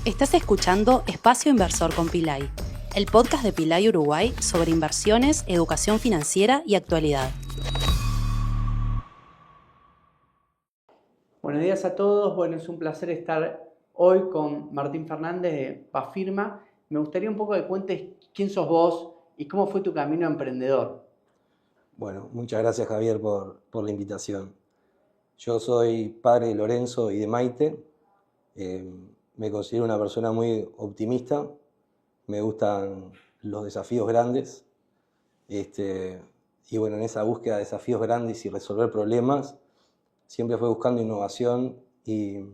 Estás escuchando Espacio Inversor con Pilay, el podcast de Pilay Uruguay sobre inversiones, educación financiera y actualidad. Buenos días a todos. Bueno, es un placer estar hoy con Martín Fernández de Bafirma. Me gustaría un poco que cuentes quién sos vos y cómo fue tu camino emprendedor. Bueno, muchas gracias Javier por la invitación. Yo soy padre de Lorenzo y de Maite. Me considero una persona muy optimista. Me gustan los desafíos grandes. Y bueno, en esa búsqueda de desafíos grandes y resolver problemas, siempre fue buscando innovación y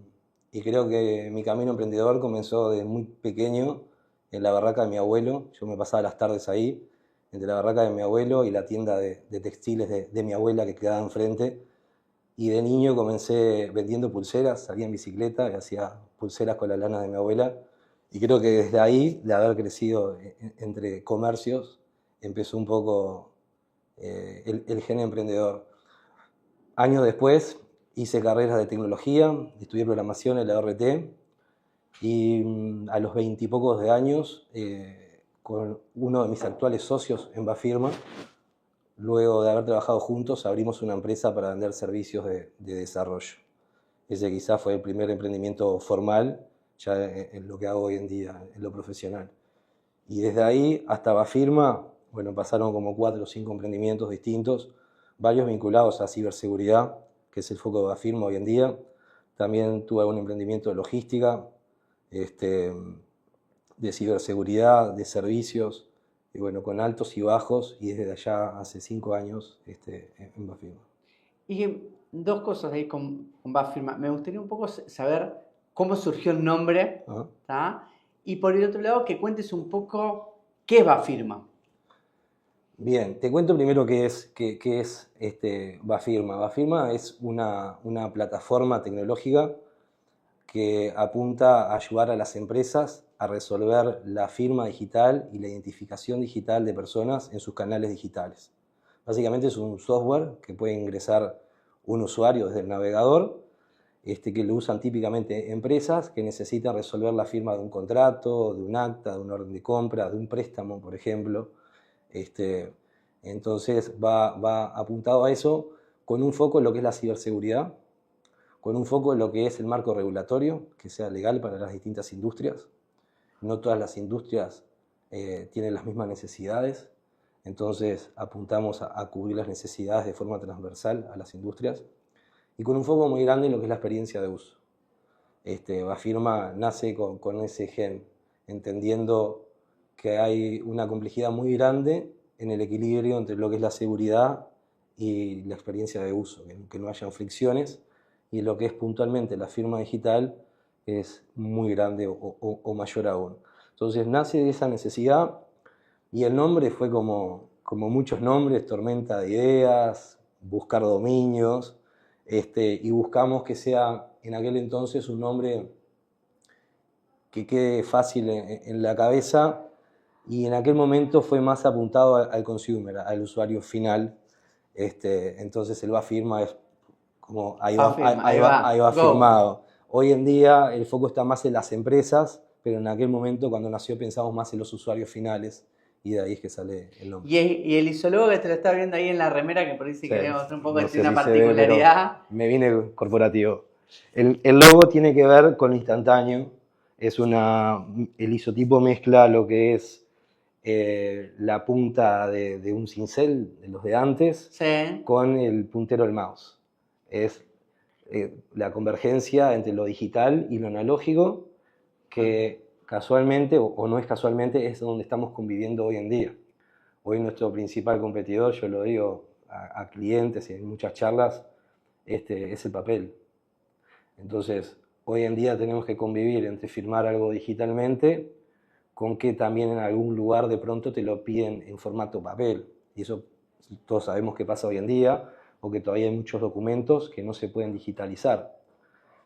creo que mi camino emprendedor comenzó desde muy pequeño en la barraca de mi abuelo. Yo me pasaba las tardes ahí, entre la barraca de mi abuelo y la tienda de textiles de mi abuela que quedaba enfrente. Y de niño comencé vendiendo pulseras, salía en bicicleta y hacía pulseras con la lana de mi abuela. Y creo que desde ahí, de haber crecido entre comercios, empezó un poco el gen emprendedor. Años después hice carreras de tecnología, estudié programación en la RT y a los 20 y pocos de años, con uno de mis actuales socios en Bafirma, luego de haber trabajado juntos, abrimos una empresa para vender servicios de desarrollo. Ese quizás fue el primer emprendimiento formal, ya en lo que hago hoy en día, en lo profesional. Y desde ahí hasta Bafirma, bueno, pasaron como 4 o 5 emprendimientos distintos, varios vinculados a ciberseguridad, que es el foco de Bafirma hoy en día. También tuve algún emprendimiento de logística, de ciberseguridad, de servicios, y bueno, con altos y bajos, y desde allá hace 5 años en Bafirma. Y dos cosas ahí con Bafirma. Me gustaría un poco saber cómo surgió el nombre, ¿tá? Y por el otro lado, que cuentes un poco qué es Bafirma. Bien, te cuento primero qué es Bafirma. Bafirma es una plataforma tecnológica que apunta a ayudar a las empresas a resolver la firma digital y la identificación digital de personas en sus canales digitales. Básicamente es un software que puede ingresar un usuario desde el navegador, que lo usan típicamente empresas que necesitan resolver la firma de un contrato, de un acta, de una orden de compra, de un préstamo, por ejemplo. Entonces va apuntado a eso con un foco en lo que es la ciberseguridad, con un foco en lo que es el marco regulatorio, que sea legal para las distintas industrias. No todas las industrias tienen las mismas necesidades, entonces apuntamos a cubrir las necesidades de forma transversal a las industrias y con un foco muy grande en lo que es la experiencia de uso. Bafirma nace con ese gen, entendiendo que hay una complejidad muy grande en el equilibrio entre lo que es la seguridad y la experiencia de uso, que no hayan fricciones, y lo que es puntualmente la firma digital es muy grande o mayor aún. Entonces nace de esa necesidad y el nombre fue como muchos nombres, tormenta de ideas, buscar dominios, y buscamos que sea en aquel entonces un nombre que quede fácil en la cabeza, y en aquel momento fue más apuntado al consumer, al usuario final. Entonces el Bafirma es como ahí va firmado. Hoy en día el foco está más en las empresas, pero en aquel momento cuando nació pensamos más en los usuarios finales y de ahí es que sale el nombre. Y el isólogo que te lo está viendo ahí en la remera, que por ahí sí quería mostrar un poco, no tiene sé una si particularidad. Se ve, me vine corporativo. El logo tiene que ver con lo instantáneo. El isotipo mezcla lo que es la punta de un cincel, de los de antes, Sí. con el puntero del mouse. Es la convergencia entre lo digital y lo analógico, que casualmente, o no es casualmente, es donde estamos conviviendo hoy en día. Hoy nuestro principal competidor, yo lo digo a clientes y en muchas charlas, es el papel. Entonces, hoy en día tenemos que convivir entre firmar algo digitalmente con que también en algún lugar de pronto te lo piden en formato papel. Y eso todos sabemos que pasa hoy en día, o que todavía hay muchos documentos que no se pueden digitalizar.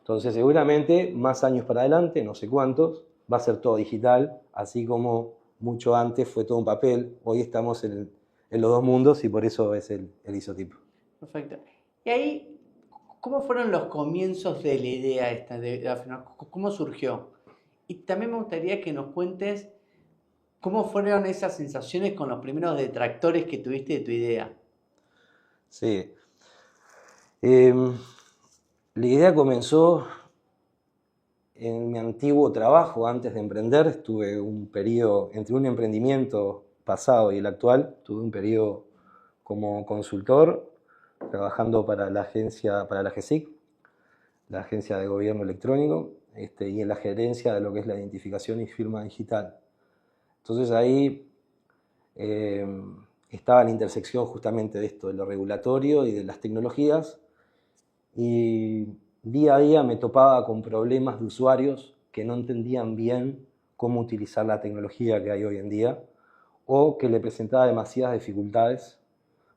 Entonces, seguramente, más años para adelante, no sé cuántos, va a ser todo digital, así como mucho antes fue todo en papel. Hoy estamos en los dos mundos y por eso es el isotipo. Perfecto. Y ahí, ¿cómo fueron los comienzos de la idea esta? ¿Cómo surgió? Y también me gustaría que nos cuentes cómo fueron esas sensaciones con los primeros detractores que tuviste de tu idea. Sí. La idea comenzó en mi antiguo trabajo. Antes de emprender, estuve un periodo entre un emprendimiento pasado y el actual. Tuve un periodo como consultor, trabajando para la agencia, para la GESIC, la Agencia de Gobierno Electrónico, y en la gerencia de lo que es la identificación y firma digital. Entonces ahí estaba la intersección justamente de esto, de lo regulatorio y de las tecnologías, y día a día me topaba con problemas de usuarios que no entendían bien cómo utilizar la tecnología que hay hoy en día, o que le presentaba demasiadas dificultades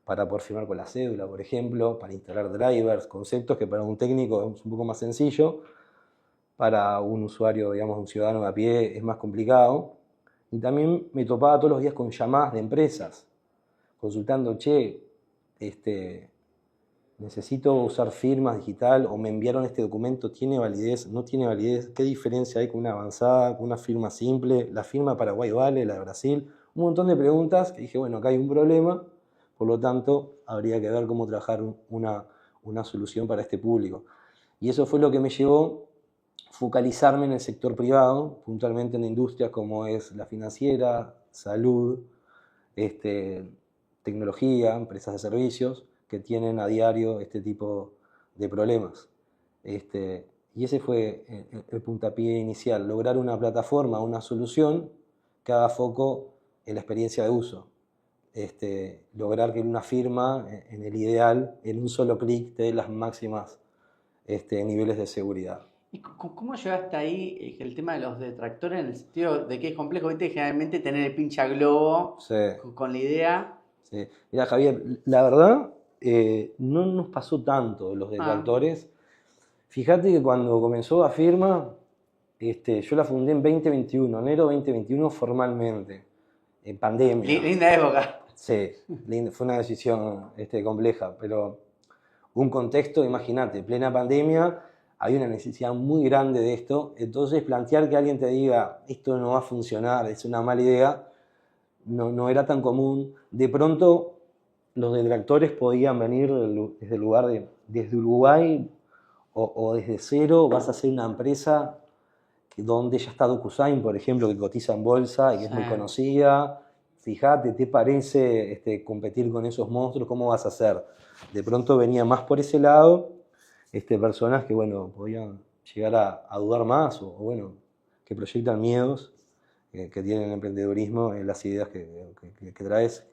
para poder firmar con la cédula, por ejemplo, para instalar drivers, conceptos que para un técnico es un poco más sencillo, para un usuario, digamos, un ciudadano de a pie es más complicado. Y también me topaba todos los días con llamadas de empresas, consultando, che, necesito usar firmas digital, o me enviaron este documento, ¿tiene validez? ¿No tiene validez? ¿Qué diferencia hay con una avanzada, con una firma simple? ¿La firma de Paraguay vale, la de Brasil? Un montón de preguntas que dije, bueno, acá hay un problema, por lo tanto, habría que ver cómo trabajar una solución para este público. Y eso fue lo que me llevó a focalizarme en el sector privado, puntualmente en industrias como es la financiera, salud, tecnología, empresas de servicios, que tienen a diario este tipo de problemas. Y ese fue el puntapié inicial, lograr una plataforma, una solución que haga foco en la experiencia de uso. Lograr que una firma, en el ideal, en un solo clic, te dé las máximas niveles de seguridad. ¿Y cómo llegaste ahí el tema de los detractores en el sentido de que es complejo, viste, generalmente tener el pincha globo Sí. con la idea? Sí. Mira, Javier, la verdad, no nos pasó tanto los detractores. Fíjate que cuando comenzó la firma, yo la fundé en 2021, enero 2021 formalmente, en pandemia. Linda época. Sí, fue una decisión compleja, pero un contexto, imagínate, plena pandemia, hay una necesidad muy grande de esto, entonces plantear que alguien te diga, esto no va a funcionar, es una mala idea, no era tan común. De pronto, los detractores podían venir desde el lugar desde Uruguay, o desde cero vas a hacer una empresa donde ya está DocuSign, por ejemplo, que cotiza en bolsa y es muy conocida. Fíjate, ¿te parece competir con esos monstruos? ¿Cómo vas a hacer? De pronto venía más por ese lado, personas que, bueno, podían llegar a dudar más, o bueno, que proyectan miedos que tienen el emprendedurismo en las ideas que traes.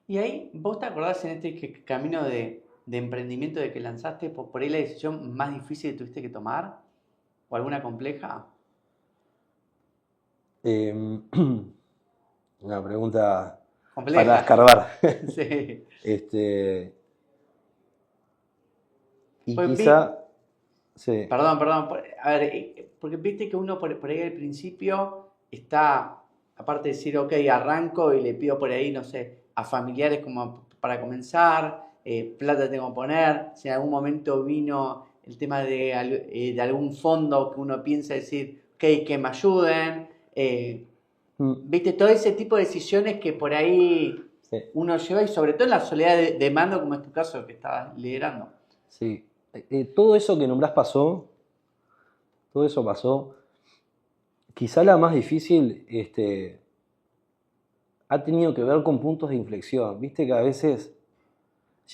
Y ahí, ¿vos te acordás en este camino de emprendimiento de que lanzaste, por ahí la decisión más difícil que tuviste que tomar? ¿O alguna compleja? Una pregunta Compleja. para escarbar. Sí. Y Pues quizá... Sí. Perdón. A ver, porque viste que uno por ahí al principio está, aparte de decir, ok, arranco y le pido por ahí, no sé, a familiares como para comenzar, plata tengo que poner, si en algún momento vino el tema de algún fondo que uno piensa decir, ok, que me ayuden, viste, todo ese tipo de decisiones que por ahí uno lleva, y sobre todo en la soledad de mando, como es tu caso que estabas liderando. Sí. Todo eso que nombrás pasó, todo eso pasó. Quizá la más difícil ha tenido que ver con puntos de inflexión. Viste que a veces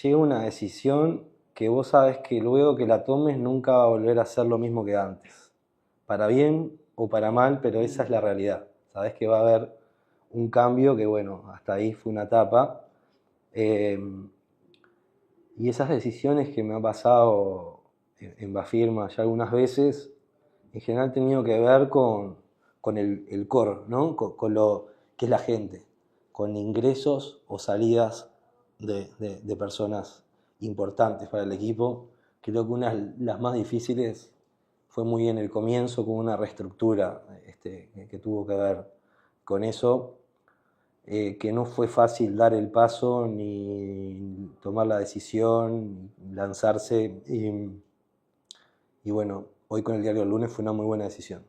llega una decisión que vos sabes que luego que la tomes nunca va a volver a ser lo mismo que antes. Para bien o para mal, pero esa es la realidad. Sabés que va a haber un cambio que, bueno, hasta ahí fue una etapa. Y esas decisiones que me han pasado en Bafirma ya algunas veces, en general han tenido que ver con el core, ¿no? Con lo que es la gente, con ingresos o salidas de personas importantes para el equipo. Creo que una de las más difíciles fue muy en el comienzo, con una reestructura que tuvo que ver con eso. Que no fue fácil dar el paso ni tomar la decisión, lanzarse, y bueno, hoy con el diario El Lunes fue una muy buena decisión.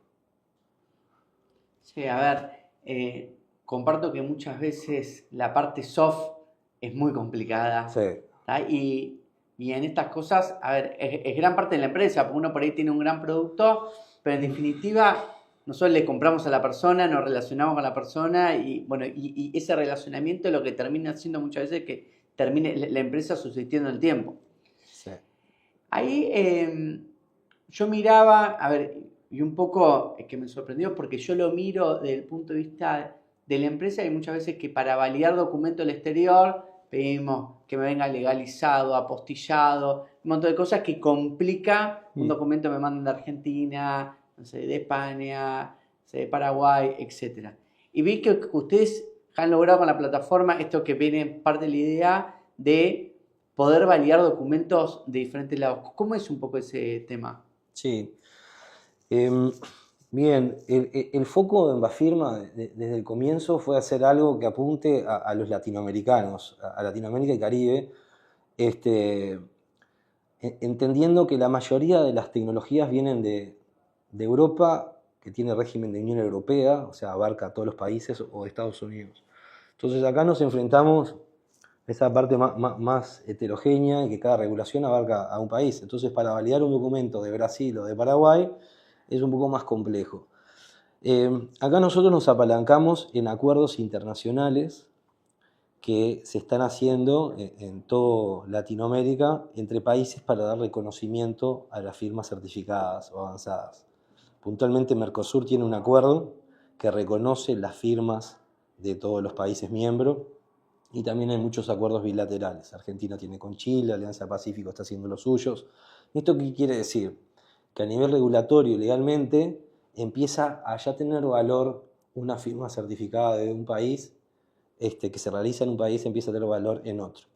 Sí, a ver, comparto que muchas veces la parte soft es muy complicada. Sí, ¿Tá? Y en estas cosas, a ver, es gran parte de la empresa, porque uno por ahí tiene un gran producto, pero en definitiva nosotros le compramos a la persona, nos relacionamos con la persona y bueno, y ese relacionamiento es lo que termina haciendo muchas veces que termine la empresa subsistiendo en el tiempo. sí. Ahí yo miraba, a ver, y un poco que me sorprendió porque yo lo miro desde el punto de vista de la empresa y muchas veces que para validar documentos del exterior pedimos que me venga legalizado, apostillado, un montón de cosas que complica un documento que me mandan de Argentina, no sé, de España, no sé, de Paraguay, etc. Y vi que ustedes han logrado con la plataforma esto que viene parte de la idea de poder validar documentos de diferentes lados. ¿Cómo es un poco ese tema? Sí. Bien, el foco en Bafirma desde el comienzo fue hacer algo que apunte a los latinoamericanos, a Latinoamérica y Caribe, entendiendo que la mayoría de las tecnologías vienen de Europa, que tiene régimen de Unión Europea, o sea, abarca a todos los países, o de Estados Unidos. Entonces acá nos enfrentamos a esa parte más heterogénea y que cada regulación abarca a un país. Entonces, para validar un documento de Brasil o de Paraguay es un poco más complejo. Acá nosotros nos apalancamos en acuerdos internacionales que se están haciendo en toda Latinoamérica entre países para dar reconocimiento a las firmas certificadas o avanzadas. Puntualmente Mercosur tiene un acuerdo que reconoce las firmas de todos los países miembros y también hay muchos acuerdos bilaterales. Argentina tiene con Chile, Alianza Pacífico está haciendo los suyos. ¿Esto qué quiere decir? Que a nivel regulatorio, legalmente, empieza a ya tener valor una firma certificada de un país que se realiza en un país, empieza a tener valor en otro.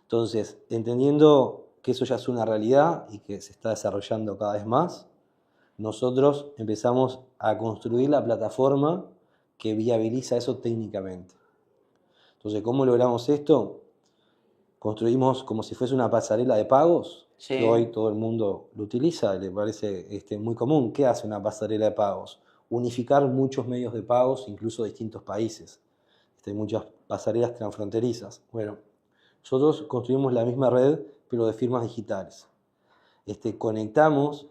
Entonces, entendiendo que eso ya es una realidad y que se está desarrollando cada vez más, nosotros empezamos a construir la plataforma que viabiliza eso técnicamente. Entonces, ¿cómo logramos esto? Construimos como si fuese una pasarela de pagos, Sí. que hoy todo el mundo lo utiliza, le parece muy común. ¿Qué hace una pasarela de pagos? Unificar muchos medios de pagos, incluso de distintos países. Hay muchas pasarelas transfronterizas. Bueno, nosotros construimos la misma red, pero de firmas digitales. Conectamos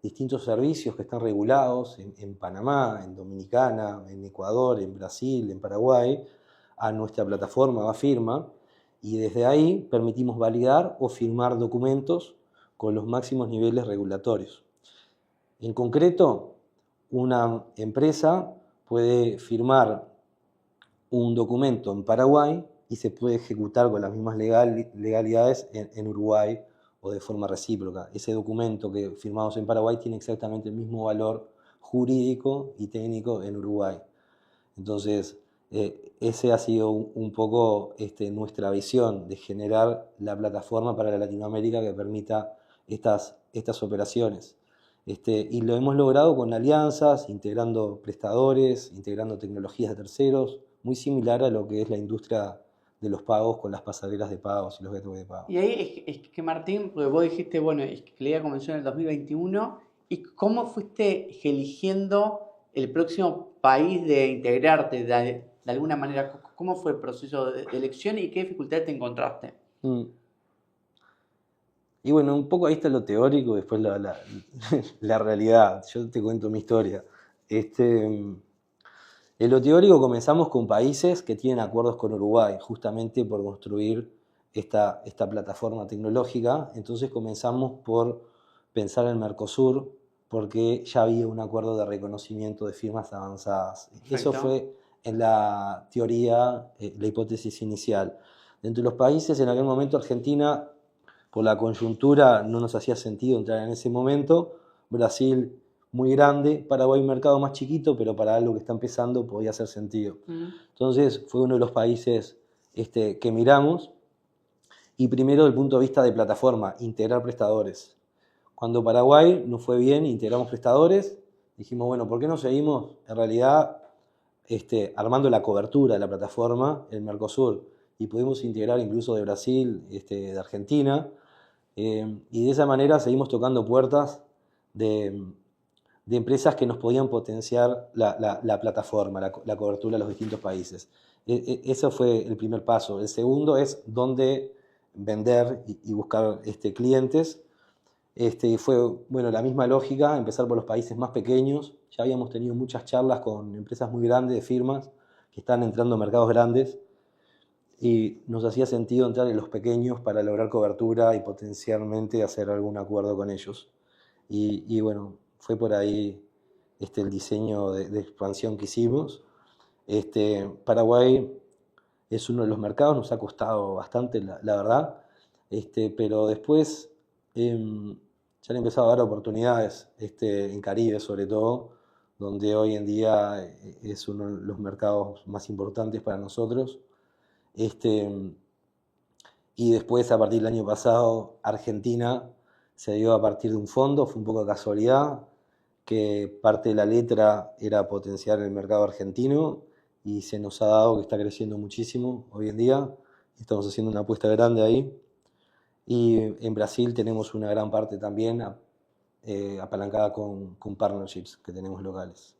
distintos servicios que están regulados en Panamá, en Dominicana, en Ecuador, en Brasil, en Paraguay, a nuestra plataforma Bafirma, y desde ahí permitimos validar o firmar documentos con los máximos niveles regulatorios. En concreto, una empresa puede firmar un documento en Paraguay y se puede ejecutar con las mismas legalidades en Uruguay o de forma recíproca. Ese documento que firmamos en Paraguay tiene exactamente el mismo valor jurídico y técnico en Uruguay. Entonces, ese ha sido un poco nuestra visión de generar la plataforma para la Latinoamérica que permita estas operaciones. Y lo hemos logrado con alianzas, integrando prestadores, integrando tecnologías de terceros, muy similar a lo que es la industria de los pagos con las pasarelas de pagos y los gateways de pago. Y ahí es que Martín, porque vos dijiste, bueno, es que la idea comenzó en el 2021, ¿y cómo fuiste eligiendo el próximo país de integrarte de alguna manera? ¿Cómo fue el proceso de elección y qué dificultades te encontraste? Y bueno, un poco ahí está lo teórico, después la realidad. Yo te cuento mi historia. En lo teórico comenzamos con países que tienen acuerdos con Uruguay, justamente por construir esta plataforma tecnológica. Entonces comenzamos por pensar en Mercosur, porque ya había un acuerdo de reconocimiento de firmas avanzadas. Perfecto. Eso fue en la teoría, la hipótesis inicial. Dentro de los países, en aquel momento Argentina, por la coyuntura, no nos hacía sentido entrar en ese momento. Brasil, muy grande, Paraguay un mercado más chiquito, pero para algo que está empezando podía hacer sentido. Entonces fue uno de los países que miramos, y primero desde el punto de vista de plataforma, integrar prestadores. Cuando Paraguay nos fue bien, integramos prestadores, dijimos, bueno, ¿por qué no seguimos en realidad armando la cobertura de la plataforma en Mercosur? Y pudimos integrar incluso de Brasil, de Argentina, y de esa manera seguimos tocando puertas de de empresas que nos podían potenciar la plataforma, la cobertura de los distintos países. Eso fue el primer paso. El segundo es dónde vender y buscar clientes. Fue bueno, la misma lógica, empezar por los países más pequeños. Ya habíamos tenido muchas charlas con empresas muy grandes, de firmas, que están entrando a mercados grandes, y nos hacía sentido entrar en los pequeños para lograr cobertura y potencialmente hacer algún acuerdo con ellos. Y bueno, fue por ahí el diseño de expansión que hicimos. Paraguay es uno de los mercados, nos ha costado bastante, la verdad, pero después ya han empezado a dar oportunidades en Caribe, sobre todo, donde hoy en día es uno de los mercados más importantes para nosotros. Y después, a partir del año pasado, Argentina se dio a partir de un fondo, fue un poco de casualidad, que parte de la letra era potenciar el mercado argentino, y se nos ha dado que está creciendo muchísimo hoy en día. Estamos haciendo una apuesta grande ahí. Y en Brasil tenemos una gran parte también apalancada con partnerships que tenemos locales.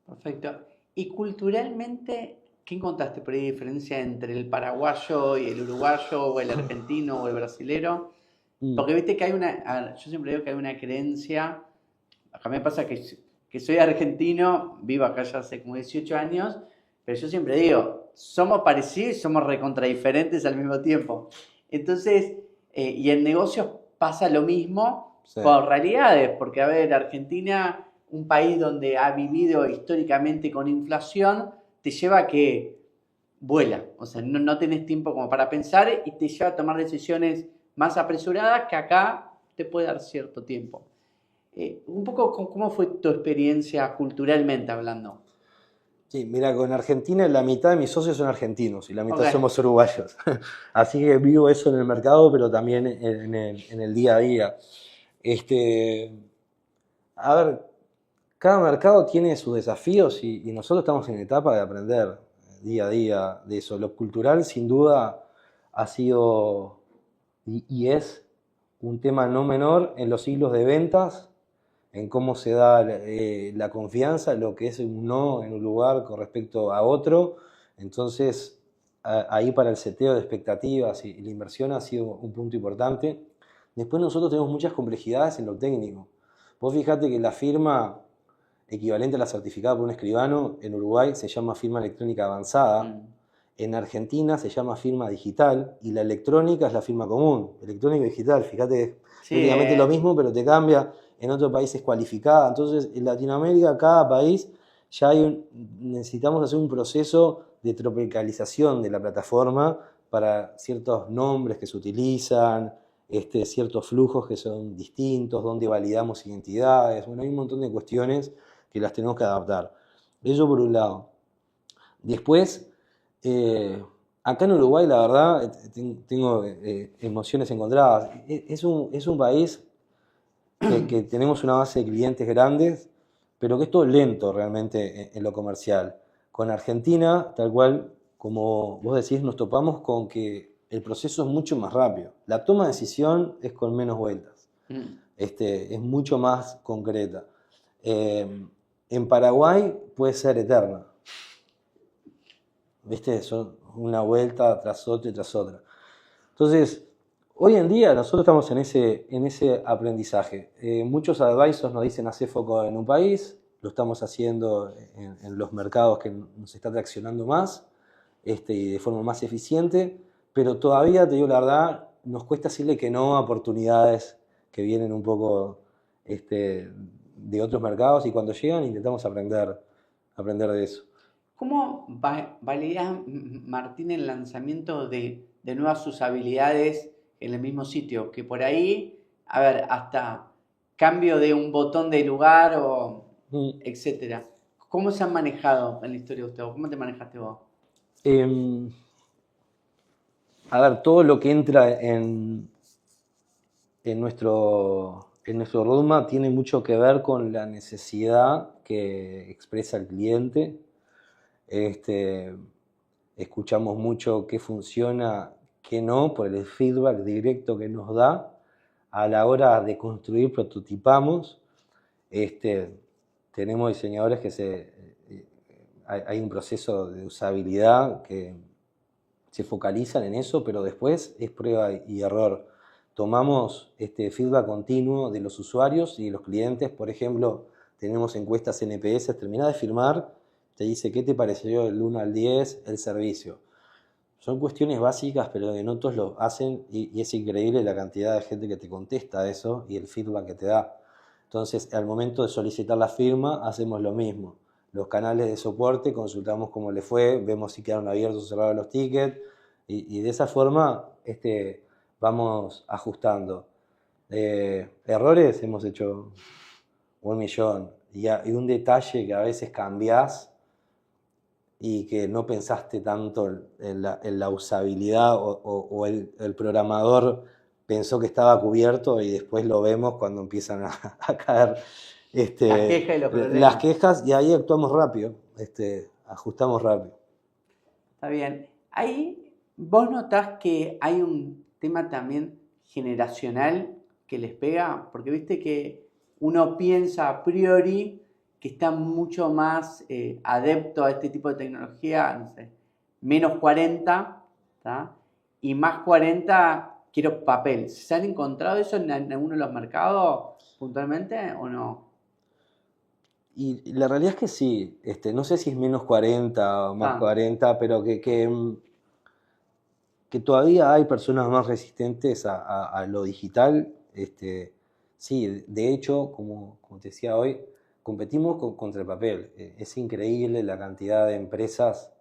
Perfecto. Y culturalmente, ¿qué encontraste por ahí diferencia entre el paraguayo y el uruguayo, o el argentino o el brasilero? Porque viste que yo siempre digo que hay una creencia, a mí me pasa que soy argentino, vivo acá ya hace como 18 años, pero yo siempre digo, somos parecidos y somos recontradiferentes al mismo tiempo. Entonces, y en negocios pasa lo mismo, sí, por realidades, porque a ver, Argentina, un país donde ha vivido históricamente con inflación, te lleva a que vuela, o sea, no tenés tiempo como para pensar y te lleva a tomar decisiones más apresuradas que acá te puede dar cierto tiempo. Un poco, ¿cómo fue tu experiencia culturalmente hablando? Sí, mira, con Argentina la mitad de mis socios son argentinos y la mitad somos uruguayos. Así que vivo eso en el mercado, pero también en el día a día. A ver, cada mercado tiene sus desafíos y nosotros estamos en etapa de aprender día a día de eso. Lo cultural, sin duda, ha sido y es un tema no menor en los ciclos de ventas, en cómo se da la confianza, lo que es un no en un lugar con respecto a otro. Entonces, ahí para el seteo de expectativas y la inversión ha sido un punto importante. Después nosotros tenemos muchas complejidades en lo técnico. Vos fijate que la firma equivalente a la certificada por un escribano en Uruguay se llama firma electrónica avanzada. En Argentina se llama firma digital y la electrónica es la firma común. Electrónica y digital, fíjate, prácticamente lo mismo, pero te cambia. En otros países cualificada. Entonces, en Latinoamérica, cada país ya necesitamos hacer un proceso de tropicalización de la plataforma para ciertos nombres que se utilizan, ciertos flujos que son distintos, donde validamos identidades. Bueno, hay un montón de cuestiones que las tenemos que adaptar. Eso por un lado. Después, acá en Uruguay, la verdad, tengo emociones encontradas. Es un país que tenemos una base de clientes grandes, pero que es todo lento realmente en lo comercial. Con Argentina, tal cual, como vos decís, nos topamos con que el proceso es mucho más rápido. La toma de decisión es con menos vueltas. Es mucho más concreta. En Paraguay puede ser eterna. ¿Viste? Son una vuelta tras otra y tras otra. Entonces, hoy en día nosotros estamos en ese aprendizaje. Muchos advisors nos dicen hacer foco en un país, lo estamos haciendo en los mercados que nos está traccionando más y de forma más eficiente, pero todavía, te digo la verdad, nos cuesta decirle que no a oportunidades que vienen un poco de otros mercados, y cuando llegan intentamos aprender de eso. ¿Cómo validás, Martín, el lanzamiento de nuevas usabilidades en el mismo sitio? Que por ahí, a ver, hasta cambio de un botón de lugar o etcétera. ¿Cómo se han manejado en la historia de ustedes? ¿Cómo te manejaste vos? A ver, todo lo que entra en nuestro roadmap tiene mucho que ver con la necesidad que expresa el cliente. Escuchamos mucho qué funciona, qué no, por el feedback directo que nos da. A la hora de construir, prototipamos. tenemos diseñadores hay un proceso de usabilidad que se focalizan en eso, pero después es prueba y error. Tomamos feedback continuo de los usuarios y de los clientes. Por ejemplo, tenemos encuestas NPS, terminás de firmar, te dice qué te pareció del 1 al 10 el servicio. Son cuestiones básicas, pero que no todos lo hacen y es increíble la cantidad de gente que te contesta eso y el feedback que te da. Entonces, al momento de solicitar la firma, hacemos lo mismo. Los canales de soporte, consultamos cómo le fue, vemos si quedaron abiertos o cerrados los tickets y de esa forma vamos ajustando. Errores hemos hecho 1.000.000 y un detalle que a veces cambiás y que no pensaste tanto en la usabilidad o el programador pensó que estaba cubierto y después lo vemos cuando empiezan a caer las quejas y ahí actuamos rápido, ajustamos rápido. Está bien. Ahí vos notás que hay un tema también generacional que les pega, porque viste que uno piensa a priori que está mucho más adepto a este tipo de tecnología, no sé, menos 40, ¿tá? Y más 40 quiero papel. ¿Se han encontrado eso en alguno de los mercados puntualmente o no? Y la realidad es que sí, no sé si es menos 40 o más 40, pero que todavía hay personas más resistentes a lo digital. Sí, de hecho, como te decía hoy, competimos contra el papel. Es increíble la cantidad de empresas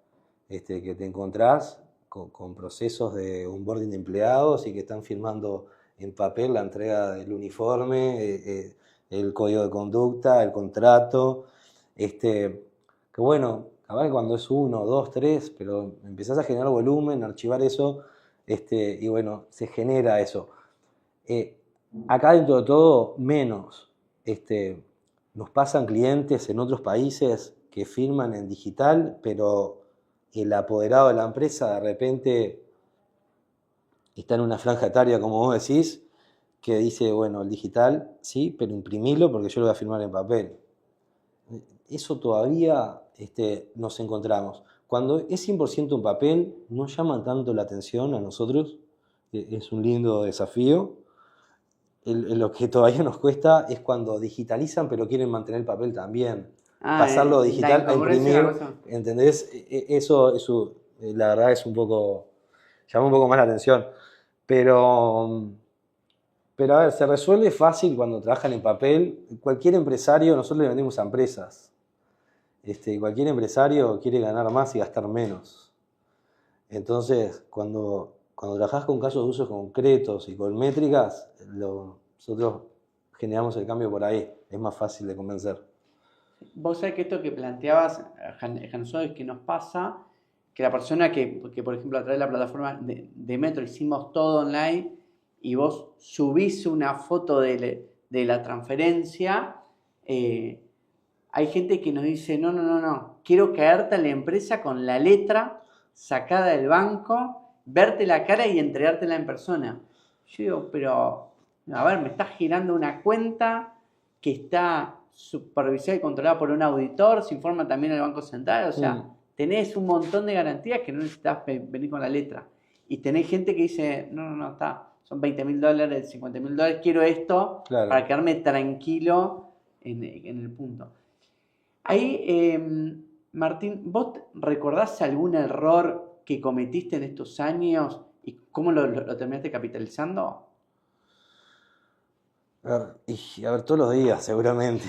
que te encontrás con procesos de onboarding de empleados y que están firmando en papel la entrega del uniforme, el código de conducta, el contrato. Que bueno, capaz que cuando es 1, 2, 3, pero empezás a generar volumen, a archivar eso, y bueno, se genera eso. Acá dentro de todo, menos. Nos pasan clientes en otros países que firman en digital, pero el apoderado de la empresa de repente está en una franja etaria, como vos decís, que dice, bueno, el digital sí, pero imprimilo porque yo lo voy a firmar en papel. Eso todavía nos encontramos. Cuando es 100% en papel, no llama tanto la atención a nosotros, es un lindo desafío. Lo que todavía nos cuesta es cuando digitalizan, pero quieren mantener el papel también. Pasarlo digital a imprimir, ¿entendés? Eso, la verdad, llama un poco más la atención. Pero a ver, se resuelve fácil cuando trabajan en papel. Cualquier empresario, nosotros le vendemos a empresas. Cualquier empresario quiere ganar más y gastar menos. Entonces, cuando trabajás con casos de usos concretos y con métricas, nosotros generamos el cambio por ahí. Es más fácil de convencer. Vos sabés que esto que planteabas, Hanson, es que nos pasa que la persona que por ejemplo, a través de la plataforma de Metro hicimos todo online y vos subís una foto de la transferencia, hay gente que nos dice, no, quiero caerte a la empresa con la letra sacada del banco, verte la cara y entregártela en persona. Yo digo, pero, a ver, me estás girando una cuenta que está supervisada y controlada por un auditor, se informa también al Banco Central, o sea, tenés un montón de garantías que no necesitas venir con la letra. Y tenés gente que dice, no, está, son $20.000, $50.000, quiero esto para quedarme tranquilo en el punto. Ahí, Martín, ¿vos recordás algún error que cometiste en estos años y cómo lo terminaste capitalizando? A ver, todos los días, seguramente.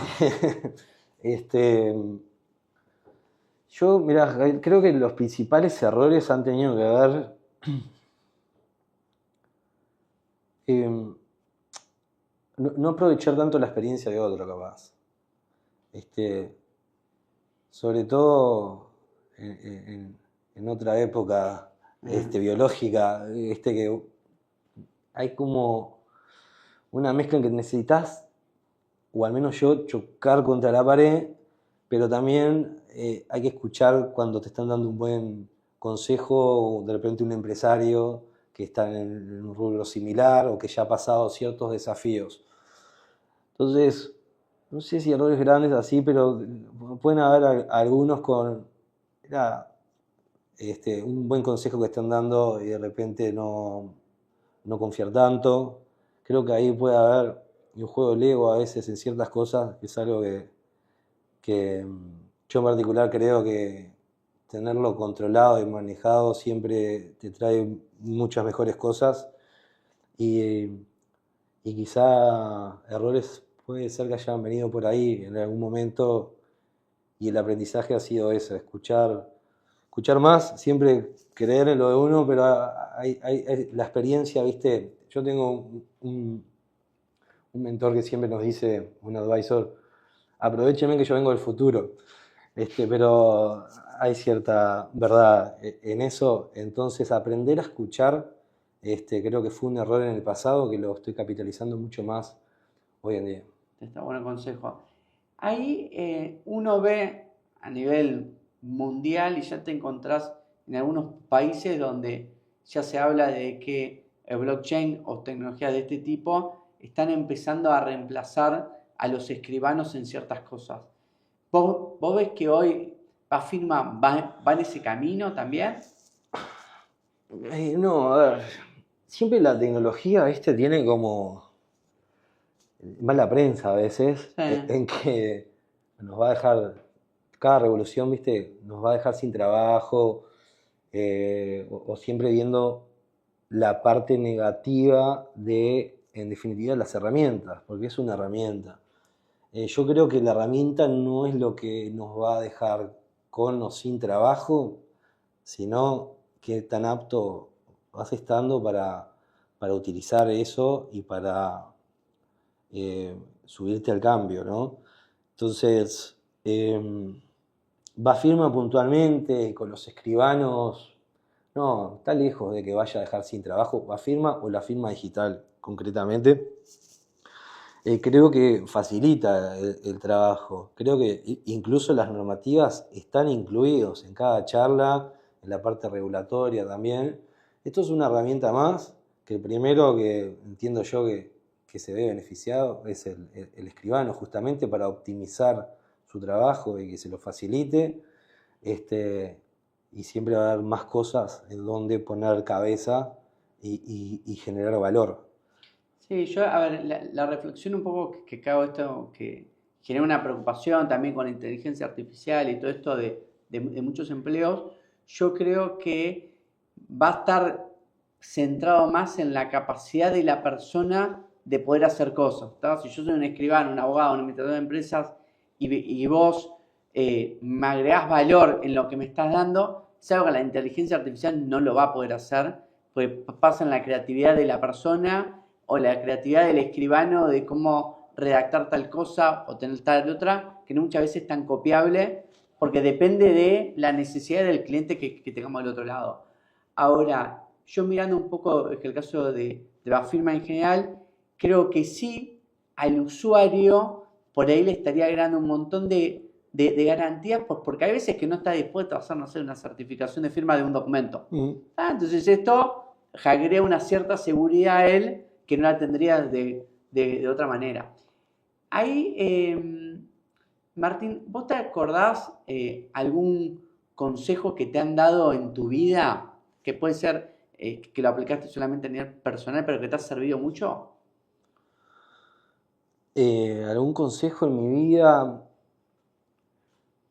Yo, mirá, creo que los principales errores han tenido que ver no aprovechar tanto la experiencia de otro, capaz. Sobre todo en otra época biológica, que hay como una mezcla en que necesitas, o al menos yo, chocar contra la pared, pero también hay que escuchar cuando te están dando un buen consejo, o de repente un empresario que está en un rubro similar o que ya ha pasado ciertos desafíos. Entonces, no sé si errores grandes así, pero pueden haber algunos con era, un buen consejo que están dando y de repente no confiar tanto. Creo que ahí puede haber un juego de ego a veces en ciertas cosas, que es algo que yo en particular creo que tenerlo controlado y manejado siempre te trae muchas mejores cosas y, y quizá errores puede ser que hayan venido por ahí en algún momento y el aprendizaje ha sido eso, escuchar más, siempre creer en lo de uno, pero la experiencia, ¿viste? Yo tengo un mentor que siempre nos dice, un advisor, aprovecheme que yo vengo del futuro. Pero hay cierta verdad en eso, entonces aprender a escuchar, creo que fue un error en el pasado que lo estoy capitalizando mucho más hoy en día. Está buen consejo. Ahí uno ve a nivel mundial y ya te encontrás en algunos países donde ya se habla de que el blockchain o tecnologías de este tipo están empezando a reemplazar a los escribanos en ciertas cosas. ¿Vos ves que hoy Bafirma va en ese camino también? No, a ver, siempre la tecnología, tiene como mala prensa a veces, Sí. en que nos va a dejar, cada revolución, nos va a dejar sin trabajo, o siempre viendo la parte negativa de, en definitiva, las herramientas, porque es una herramienta. Yo creo que la herramienta no es lo que nos va a dejar con o sin trabajo, sino qué tan apto vas estando para utilizar eso y para subirte al cambio, ¿no? Entonces, Bafirma puntualmente con los escribanos, no, está lejos de que vaya a dejar sin trabajo Bafirma o la firma digital, concretamente. Creo que facilita el trabajo. Creo que incluso las normativas están incluidos en cada charla, en la parte regulatoria también. Esto es una herramienta más, que el primero que entiendo yo que se ve beneficiado es el escribano, justamente para optimizar su trabajo y que se lo facilite. Y siempre va a haber más cosas en donde poner cabeza y generar valor. Sí, yo, a ver, la reflexión un poco que hago esto, que genera una preocupación también con la inteligencia artificial y todo esto de muchos empleos, yo creo que va a estar centrado más en la capacidad de la persona de poder hacer cosas, ¿tá? Si yo soy un escribano, un abogado, un administrador de empresas y vos me agregás valor en lo que me estás dando, es algo que la inteligencia artificial no lo va a poder hacer, porque pasa en la creatividad de la persona o la creatividad del escribano de cómo redactar tal cosa o tener tal otra, que muchas veces es tan copiable, porque depende de la necesidad del cliente que tengamos del otro lado. Ahora, yo mirando un poco el caso de Bafirma en general, creo que sí, al usuario por ahí le estaría agregando un montón de garantías, porque hay veces que no está dispuesto a hacer, no sé, una certificación de firma de un documento. Entonces esto agrega una cierta seguridad a él que no la tendría de otra manera. Ahí, Martín, ¿vos te acordás algún consejo que te han dado en tu vida, que puede ser que lo aplicaste solamente a nivel personal, pero que te ha servido mucho? ¿Algún consejo en mi vida?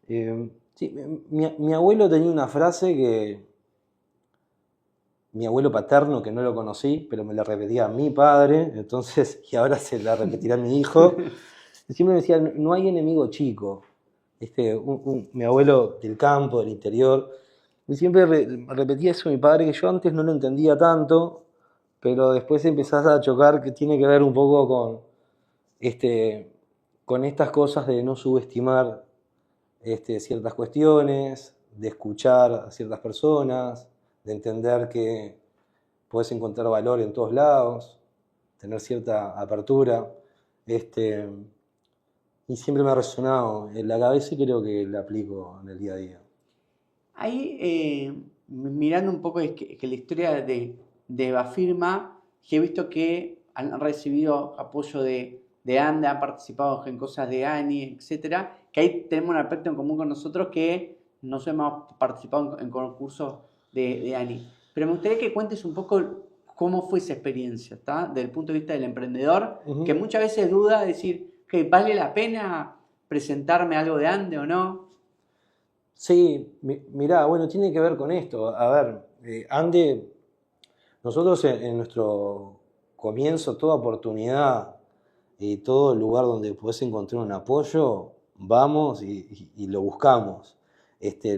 Sí, mi abuelo tenía una frase mi abuelo paterno, que no lo conocí, pero me la repetía a mi padre, entonces, y ahora se la repetirá a mi hijo. Siempre me decía, no hay enemigo chico. Mi abuelo del campo, del interior, y siempre repetía eso a mi padre, que yo antes no lo entendía tanto, pero después empezás a chocar, que tiene que ver un poco con estas cosas de no subestimar ciertas cuestiones, de escuchar a ciertas personas, de entender que puedes encontrar valor en todos lados, tener cierta apertura. Y siempre me ha resonado en la cabeza y creo que la aplico en el día a día. Ahí, mirando un poco que la historia de Bafirma, he visto que han recibido apoyo de de Ande, han participado en cosas de ANI, etcétera, que ahí tenemos un aspecto en común con nosotros que nos hemos participado en concursos de ANI. Pero me gustaría que cuentes un poco cómo fue esa experiencia, ¿está? Desde el punto de vista del emprendedor, que muchas veces duda de decir, que ¿vale la pena presentarme algo de Ande o no? Sí, mirá, bueno, tiene que ver con esto. A ver, Ande, nosotros en nuestro comienzo, toda oportunidad y todo lugar donde podés encontrar un apoyo, vamos y lo buscamos.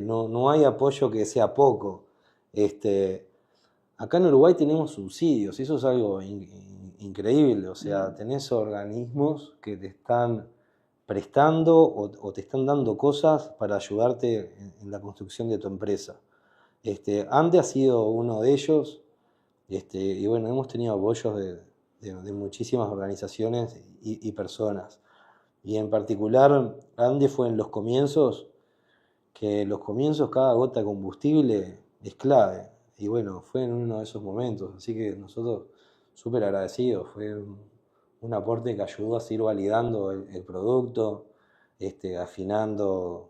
No hay apoyo que sea poco. Acá en Uruguay tenemos subsidios, y eso es algo increíble. O sea, tenés organismos que te están prestando o te están dando cosas para ayudarte en la construcción de tu empresa. Ande ha sido uno de ellos, y bueno, hemos tenido apoyos de muchísimas organizaciones y personas. Y en particular, Ande fue en los comienzos, que los comienzos cada gota de combustible es clave. Y bueno, fue en uno de esos momentos, así que nosotros súper agradecidos. Fue un aporte que ayudó a seguir validando el producto, afinando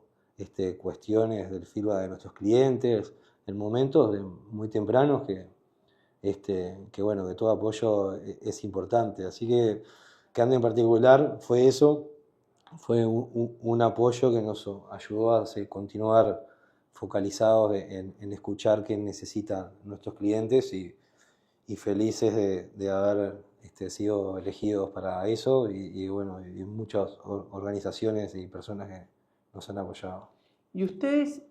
cuestiones del feedback de nuestros clientes, en momentos muy tempranos que bueno, que todo apoyo es importante. Así que Ande en particular fue eso, fue un apoyo que nos ayudó a continuar focalizados en escuchar qué necesitan nuestros clientes y felices de haber sido elegidos para eso y bueno, y muchas organizaciones y personas que nos han apoyado. ¿Y ustedes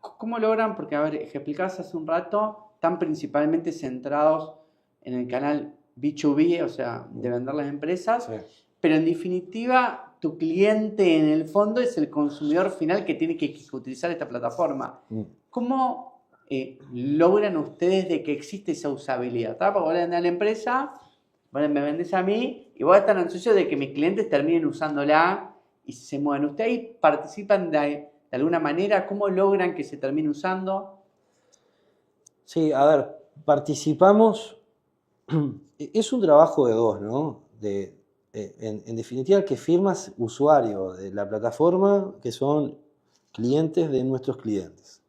cómo logran? Porque, a ver, explicabas hace un rato, están principalmente centrados en el canal B2B, o sea, de vender las empresas, Sí. pero en definitiva, tu cliente en el fondo es el consumidor final que tiene que utilizar esta plataforma. ¿Cómo logran ustedes de que existe esa usabilidad? ¿Está? Porque vos le vendés a la empresa, vos me vendés a mí, y vos estás ansioso de que mis clientes terminen usándola y se muevan. ¿Ustedes ahí participan de alguna manera? ¿Cómo logran que se termine usando? Sí, a ver, participamos, es un trabajo de dos, ¿no? En definitiva, el que firmas usuarios de la plataforma, que son clientes de nuestros clientes.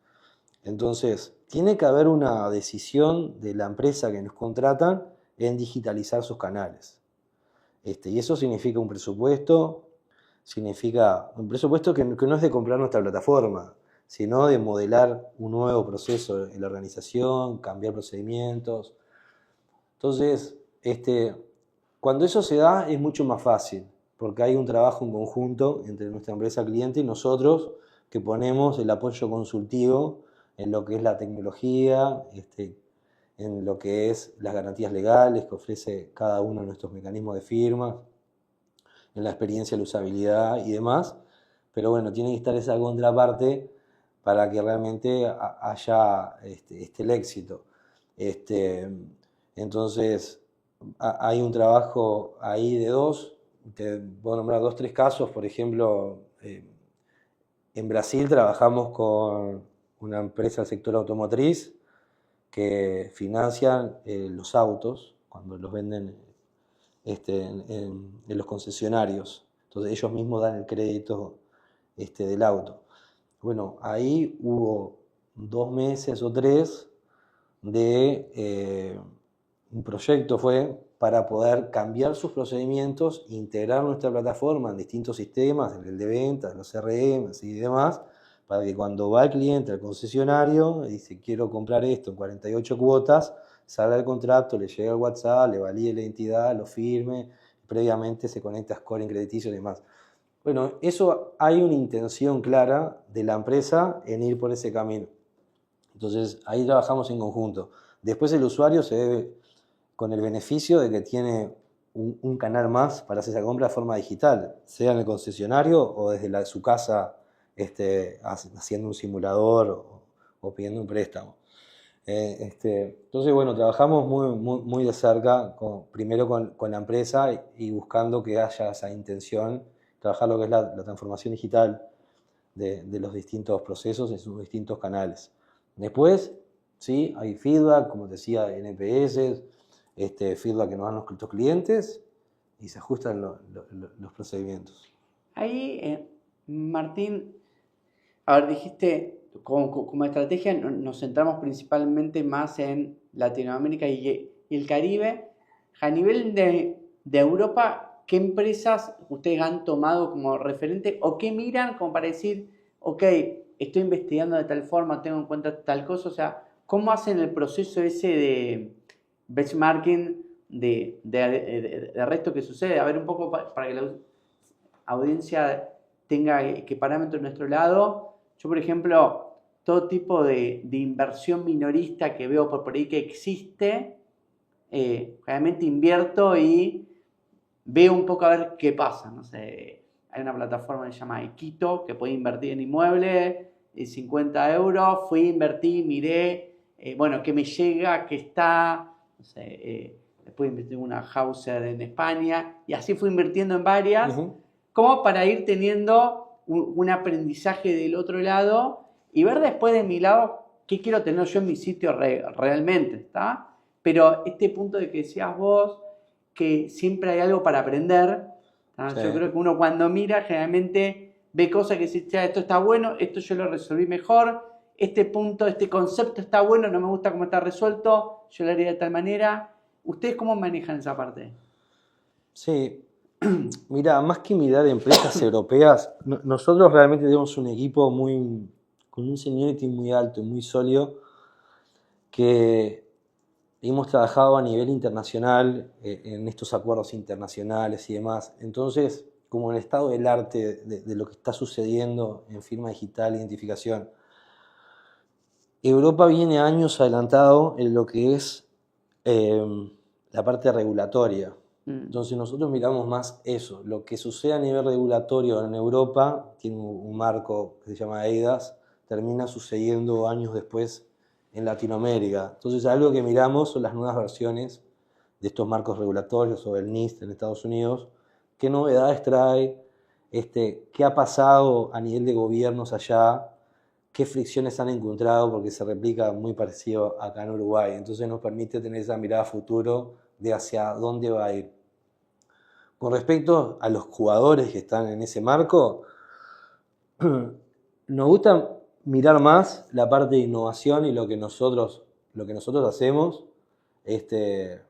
Entonces, tiene que haber una decisión de la empresa que nos contratan en digitalizar sus canales. Y eso significa un presupuesto que no es de comprar nuestra plataforma, sino de modelar un nuevo proceso en la organización, cambiar procedimientos. Entonces, cuando eso se da es mucho más fácil, porque hay un trabajo en conjunto entre nuestra empresa cliente y nosotros que ponemos el apoyo consultivo en lo que es la tecnología, en lo que es las garantías legales que ofrece cada uno de nuestros mecanismos de firma, en la experiencia, la usabilidad y demás. Pero bueno, tiene que estar esa contraparte para que realmente haya el éxito. Entonces, hay un trabajo ahí de dos. Te voy a nombrar 2 o 3 casos. Por ejemplo, en Brasil trabajamos con una empresa del sector automotriz que financian los autos cuando los venden en los concesionarios. Entonces ellos mismos dan el crédito del auto. Bueno, ahí hubo 2 meses o 3 de un proyecto fue para poder cambiar sus procedimientos, integrar nuestra plataforma en distintos sistemas, el de ventas, los CRM y demás, para que cuando va el cliente al concesionario y dice quiero comprar esto en 48 cuotas, salga el contrato, le llegue el WhatsApp, le valide la identidad, lo firme, previamente se conecta a scoring crediticio y demás. Bueno, eso hay una intención clara de la empresa en ir por ese camino. Entonces ahí trabajamos en conjunto. Después el usuario se debe con el beneficio de que tiene un canal más para hacer esa compra de forma digital, sea en el concesionario o desde su casa haciendo un simulador o pidiendo un préstamo. Entonces, bueno, trabajamos muy de cerca, primero con la empresa y buscando que haya esa intención, trabajar lo que es la transformación digital de los distintos procesos en sus distintos canales. Después, sí, hay feedback, como te decía, NPS, feedback que nos dan nuestros clientes y se ajustan los procedimientos. Ahí, Martín, a ver, dijiste, como estrategia nos centramos principalmente más en Latinoamérica y el Caribe. A nivel de Europa, ¿qué empresas ustedes han tomado como referente o qué miran como para decir, ok, estoy investigando de tal forma, tengo en cuenta tal cosa? O sea, ¿cómo hacen el proceso ese de benchmarking de resto que sucede? A ver, un poco para que la audiencia tenga qué parámetro en nuestro lado. Yo, por ejemplo, todo tipo de inversión minorista que veo por ahí que existe, realmente invierto y veo un poco a ver qué pasa. No sé, hay una plataforma que se llama Equito que puede invertir en inmuebles, 50 euros, fui, invertí, miré, bueno, qué me llega, qué está, no sé, después invertí en una Hauser en España y así fui invirtiendo en varias, como para ir teniendo un aprendizaje del otro lado y ver después de mi lado qué quiero tener yo en mi sitio realmente, ¿está? Pero este punto de que decías vos, que siempre hay algo para aprender, ¿tá? Sí. Yo creo que uno cuando mira generalmente ve cosas que dice, esto está bueno, esto yo lo resolví mejor, este punto, este concepto está bueno, no me gusta cómo está resuelto, yo lo haría de tal manera. ¿Ustedes cómo manejan esa parte? Sí, mira, más que mirar empresas europeas, nosotros realmente tenemos un equipo con un seniority muy alto y muy sólido que hemos trabajado a nivel internacional en estos acuerdos internacionales y demás. Entonces, como el estado del arte de lo que está sucediendo en firma digital, identificación, Europa viene años adelantado en lo que es la parte regulatoria. Entonces nosotros miramos más eso. Lo que sucede a nivel regulatorio en Europa, tiene un marco que se llama eIDAS, termina sucediendo años después en Latinoamérica. Entonces algo que miramos son las nuevas versiones de estos marcos regulatorios o el NIST en Estados Unidos. ¿Qué novedades trae? ¿Qué ha pasado a nivel de gobiernos allá? ¿Qué fricciones han encontrado? Porque se replica muy parecido acá en Uruguay. Entonces nos permite tener esa mirada a futuro de hacia dónde va a ir. Con respecto a los jugadores que están en ese marco, nos gusta mirar más la parte de innovación y lo que nosotros hacemos. Es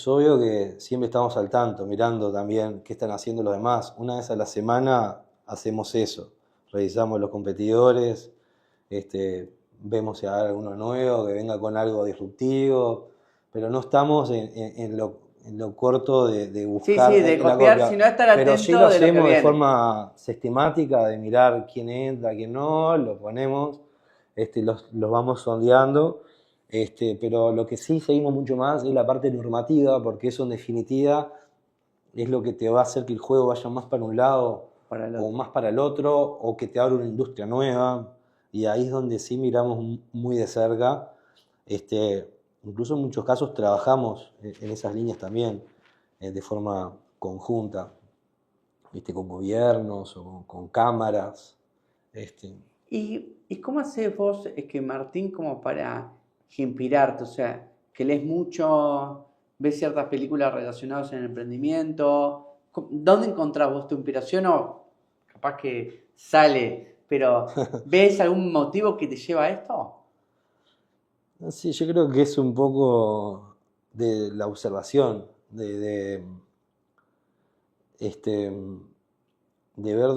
obvio que siempre estamos al tanto, mirando también qué están haciendo los demás. Una vez a la semana hacemos eso. Revisamos los competidores, vemos si hay alguno nuevo que venga con algo disruptivo, pero no estamos en lo corto de buscar. Sí, de copiar, sino estar atento. Pero sí lo hacemos de forma sistemática, de mirar quién entra, quién no, lo ponemos, los vamos sondeando. Pero lo que sí seguimos mucho más es la parte normativa, porque eso en definitiva es lo que te va a hacer que el juego vaya más para un lado o más para el otro, o que te abra una industria nueva, y ahí es donde sí miramos muy de cerca. Incluso en muchos casos trabajamos en esas líneas también, de forma conjunta, con gobiernos o con cámaras. ¿Y cómo haces vos, Martín, como para inspirarte? O sea, que lees mucho, ves ciertas películas relacionadas en el emprendimiento. ¿Dónde encontrás vos tu inspiración? O capaz que sale, pero ¿ves algún motivo que te lleva a esto? Sí, yo creo que es un poco de la observación, de ver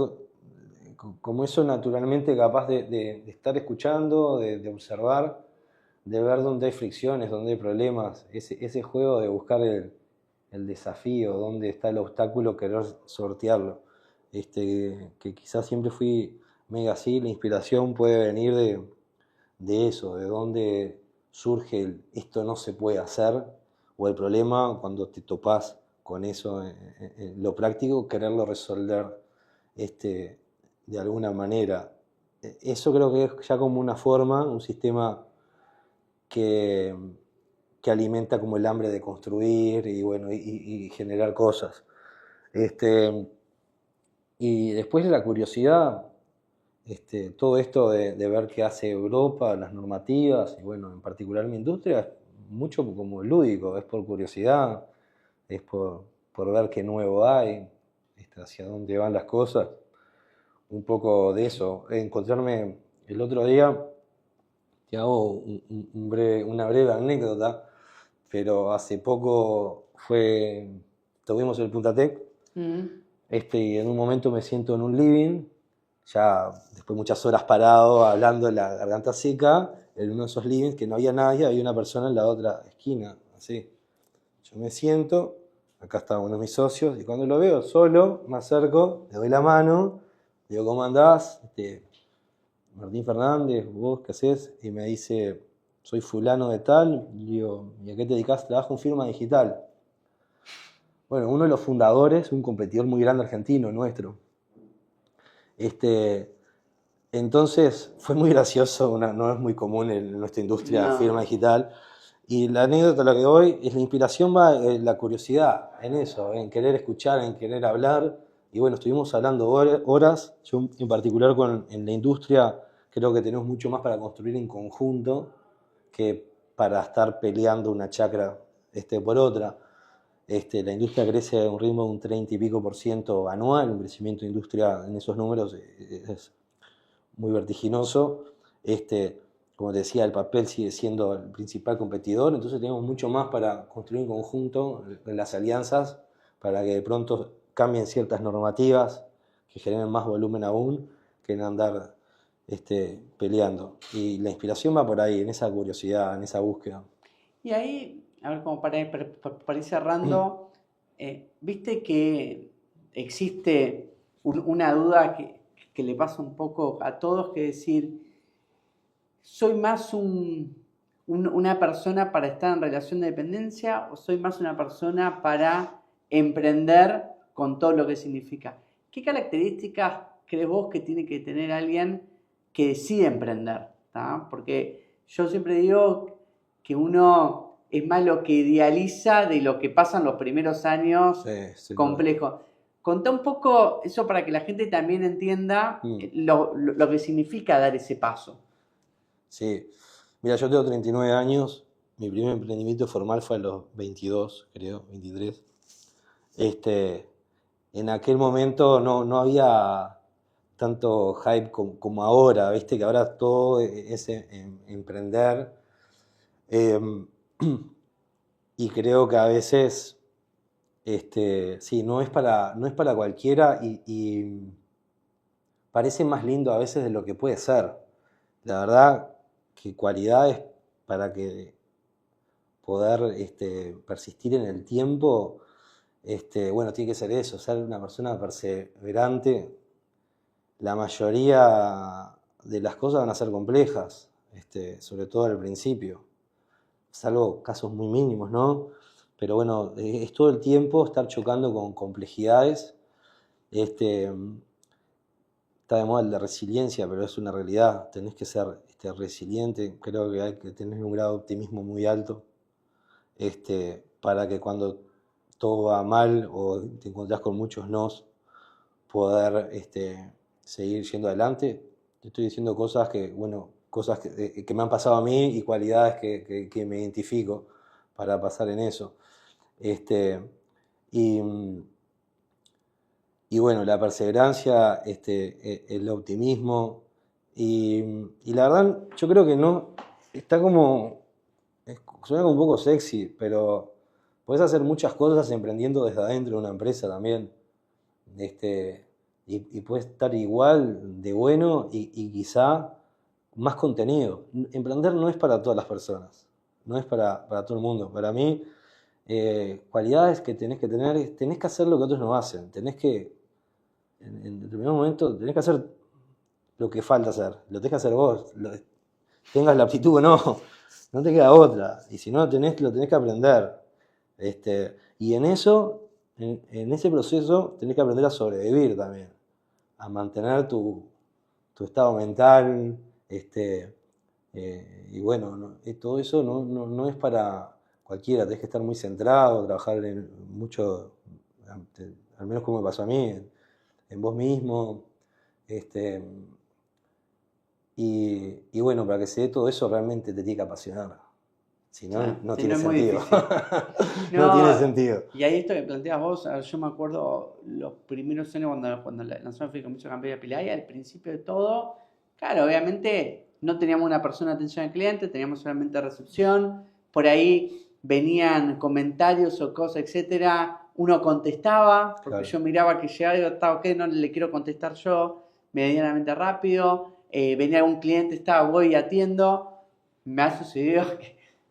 como eso naturalmente capaz de estar escuchando, de observar, de ver dónde hay fricciones, dónde hay problemas, ese juego de buscar el desafío, dónde está el obstáculo, querer sortearlo. Que quizás siempre fui mega así, la inspiración puede venir de eso, de dónde surge esto no se puede hacer, o el problema cuando te topás con eso en lo práctico, quererlo resolver de alguna manera. Eso creo que es ya como una forma, un sistema que alimenta como el hambre de construir y, bueno, y generar cosas. Y después la curiosidad, todo esto de ver qué hace Europa, las normativas, y bueno, en particular mi industria, es mucho como lúdico, es por curiosidad, es por por ver qué nuevo hay, hacia dónde van las cosas, un poco de eso. Encontrarme el otro día, te hago una breve anécdota, pero hace poco tuvimos el Punta Tech, y en un momento me siento en un living, ya después de muchas horas parado, hablando, la garganta seca, en uno de esos livings que no había nadie, había una persona en la otra esquina, así. Yo me siento, acá está uno de mis socios, y cuando lo veo solo, me acerco, le doy la mano, le digo, ¿cómo andás? Martín Fernández, ¿vos qué hacés? Y me dice, soy fulano de tal. Y digo, ¿y a qué te dedicás? Trabajo en firma digital. Bueno, uno de los fundadores, un competidor muy grande argentino, nuestro. Entonces, fue muy gracioso, no es muy común en nuestra industria firma digital. Y la anécdota a la que voy es la inspiración va en la curiosidad, en eso, en querer escuchar, en querer hablar. Y bueno, estuvimos hablando horas. Yo en particular en la industria creo que tenemos mucho más para construir en conjunto que para estar peleando una chacra por otra. La industria crece a un ritmo de un 30 y pico % anual, un crecimiento de industria en esos números es muy vertiginoso. Como te decía, el papel sigue siendo el principal competidor, entonces tenemos mucho más para construir en conjunto en las alianzas, para que de pronto cambien ciertas normativas que generen más volumen aún, que en andar peleando. Y la inspiración va por ahí, en esa curiosidad, en esa búsqueda. Y ahí, a ver, como para ir cerrando, viste que existe una duda que le pasa un poco a todos, que decir, ¿soy más una persona para estar en relación de dependencia o soy más una persona para emprender con todo lo que significa? ¿Qué características crees vos que tiene que tener alguien que decide emprender? ¿Tá? Porque yo siempre digo que uno es más lo que idealiza de lo que pasa en los primeros años complejos. Contá un poco eso para que la gente también entienda lo que significa dar ese paso. Sí, mira, yo tengo 39 años, mi primer emprendimiento formal fue a los 22, creo, 23. En aquel momento no había tanto hype como ahora, viste que ahora todo es emprender. Y creo que a veces, sí, no es para cualquiera y parece más lindo a veces de lo que puede ser. La verdad que cualidades para que poder persistir en el tiempo, bueno, tiene que ser eso, ser una persona perseverante. La mayoría de las cosas van a ser complejas, sobre todo al principio, salvo casos muy mínimos, ¿no? Pero bueno, es todo el tiempo estar chocando con complejidades. Está de moda el de resiliencia, pero es una realidad. Tenés que ser resiliente. Creo que hay que tener un grado de optimismo muy alto para que cuando todo va mal o te encontrás con muchos nos, poder seguir yendo adelante. Te estoy diciendo cosas que me han pasado a mí y cualidades que me identifico para pasar en eso. Y bueno, la perseverancia, el optimismo y la verdad yo creo que no, está suena como un poco sexy, pero podés hacer muchas cosas emprendiendo desde adentro de una empresa también. Y puede estar igual de bueno y quizá más contenido. Emprender no es para todas las personas, no es para todo el mundo. Para mí, cualidades que tenés que tener, tenés que hacer lo que otros no hacen, en determinado momento, tenés que hacer lo que falta hacer, lo tenés que hacer vos, tengas la aptitud o no te queda otra, y si no lo tenés que aprender. Y en eso, en ese proceso, tenés que aprender a sobrevivir también, a mantener tu estado mental, y bueno, todo eso no es para cualquiera, tenés que estar muy centrado, trabajar mucho, al menos como me pasó a mí, en vos mismo, y bueno, para que se dé todo eso realmente te tiene que apasionar. Si no, Claro, no si tiene no es muy sentido. difícil. No tiene sentido. Y ahí esto que planteas vos, a ver, yo me acuerdo los primeros años cuando lanzamos Fideicomiso Campera Pilay, al principio de todo, claro, obviamente no teníamos una persona de atención al cliente, teníamos solamente recepción, por ahí venían comentarios o cosas, etcétera, uno contestaba, porque Claro. yo miraba que llegaba y digo, está ok, no le quiero contestar yo medianamente rápido, venía algún cliente, voy y atiendo, me ha sucedido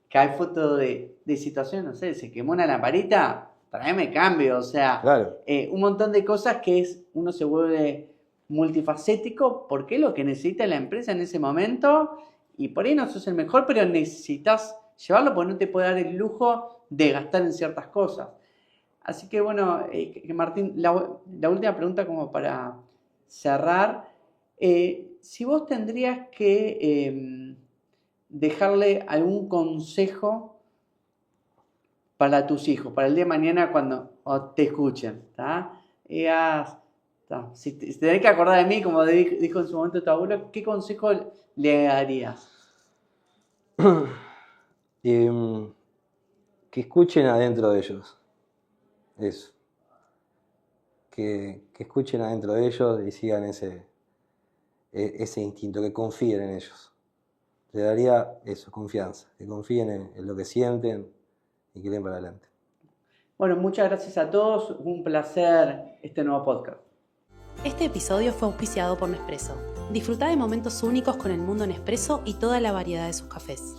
que hay fotos de situaciones, no sé, se quemó una lamparita, tráeme cambio, o sea, Claro. un montón de cosas que uno se vuelve multifacético porque es lo que necesita la empresa en ese momento y por ahí no sos el mejor, pero necesitas llevarlo porque no te puede dar el lujo de gastar en ciertas cosas. Así que bueno, Martín, la última pregunta como para cerrar, si vos tendrías que dejarle algún consejo para tus hijos, para el día de mañana cuando te escuchen, ¿tá? Si te tenés que acordar de mí, como dijo en su momento tu abuelo, ¿qué consejo le darías? Que escuchen adentro de ellos. Eso. Que escuchen adentro de ellos y sigan ese instinto, que confíen en ellos. Le daría eso, confianza, que confíen en lo que sienten y que den para adelante. Bueno, muchas gracias a todos, un placer este nuevo podcast. Este episodio fue auspiciado por Nespresso. Disfruta de momentos únicos con el mundo Nespresso y toda la variedad de sus cafés.